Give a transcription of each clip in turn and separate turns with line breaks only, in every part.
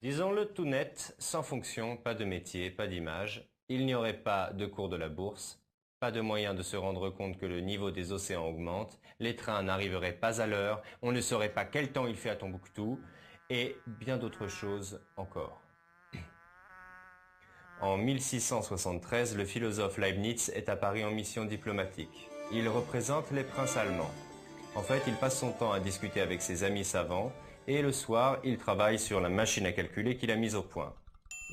Disons-le tout net, sans fonction, pas de métier, pas d'image, il n'y aurait pas de cours de la bourse, pas de moyen de se rendre compte que le niveau des océans augmente, les trains n'arriveraient pas à l'heure, on ne saurait pas quel temps il fait à Tombouctou, et bien d'autres choses encore. En 1673, le philosophe Leibniz est à Paris en mission diplomatique. Il représente les princes allemands. En fait, il passe son temps à discuter avec ses amis savants et le soir, il travaille sur la machine à calculer qu'il a mise au point.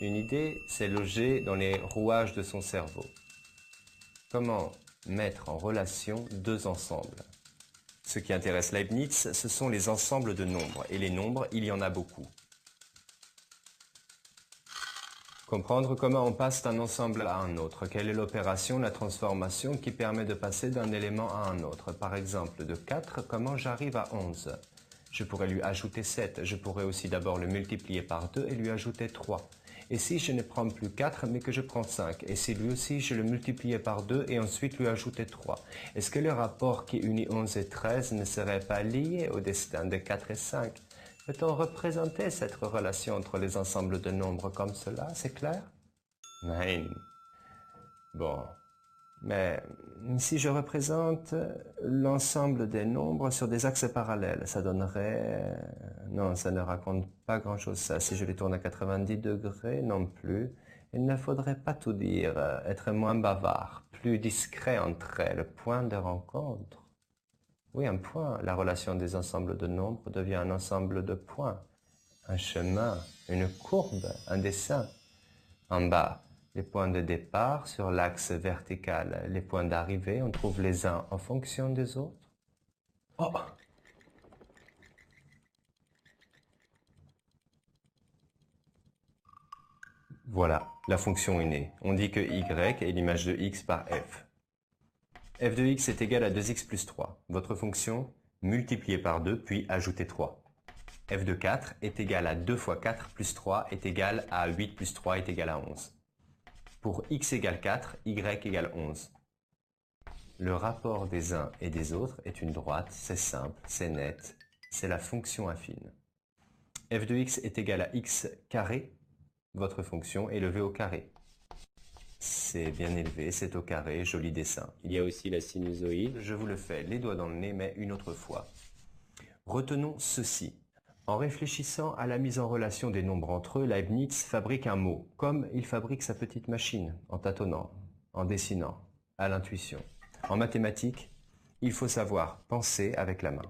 Une idée s'est logée dans les rouages de son cerveau. Comment mettre en relation deux ensembles? Ce qui intéresse Leibniz, ce sont les ensembles de nombres. Et les nombres, il y en a beaucoup. Comprendre comment on passe d'un ensemble à un autre. Quelle est l'opération, la transformation qui permet de passer d'un élément à un autre. Par exemple, de 4, comment j'arrive à 11? Je pourrais lui ajouter 7. Je pourrais aussi d'abord le multiplier par 2 et lui ajouter 3. Et si je ne prends plus 4, mais que je prends 5? Et si lui aussi je le multipliais par 2 et ensuite lui ajoutais 3? Est-ce que le rapport qui unit 11 et 13 ne serait pas lié au destin de 4 et 5? Peut-on représenter cette relation entre les ensembles de nombres comme cela, c'est clair? Nein. Bon. Mais si je représente l'ensemble des nombres sur des axes parallèles, ça donnerait... Non, ça ne raconte pas grand-chose ça. Si je les tourne à 90 degrés, non plus. Il ne faudrait pas tout dire, être moins bavard, plus discret entre elles, le point de rencontre. Oui, un point. La relation des ensembles de nombres devient un ensemble de points. Un chemin, une courbe, un dessin. En bas, les points de départ sur l'axe vertical. Les points d'arrivée, on trouve les uns en fonction des autres. Oh! Voilà, la fonction est née. On dit que y est l'image de x par f. f de x est égal à 2x plus 3. Votre fonction, multipliée par 2, puis ajoutez 3. f de 4 est égal à 2 fois 4 plus 3 est égal à 8 plus 3 est égal à 11. Pour x égale 4, y égale 11. Le rapport des uns et des autres est une droite, c'est simple, c'est net, c'est la fonction affine. f de x est égal à x carré, votre fonction est levée au carré. C'est bien élevé, c'est au carré, joli dessin. Il y a aussi la sinusoïde, je vous le fais les doigts dans le nez, mais une autre fois. Retenons ceci. En réfléchissant à la mise en relation des nombres entre eux, Leibniz fabrique un mot, comme il fabrique sa petite machine, en tâtonnant, en dessinant, à l'intuition. En mathématiques, il faut savoir penser avec la main.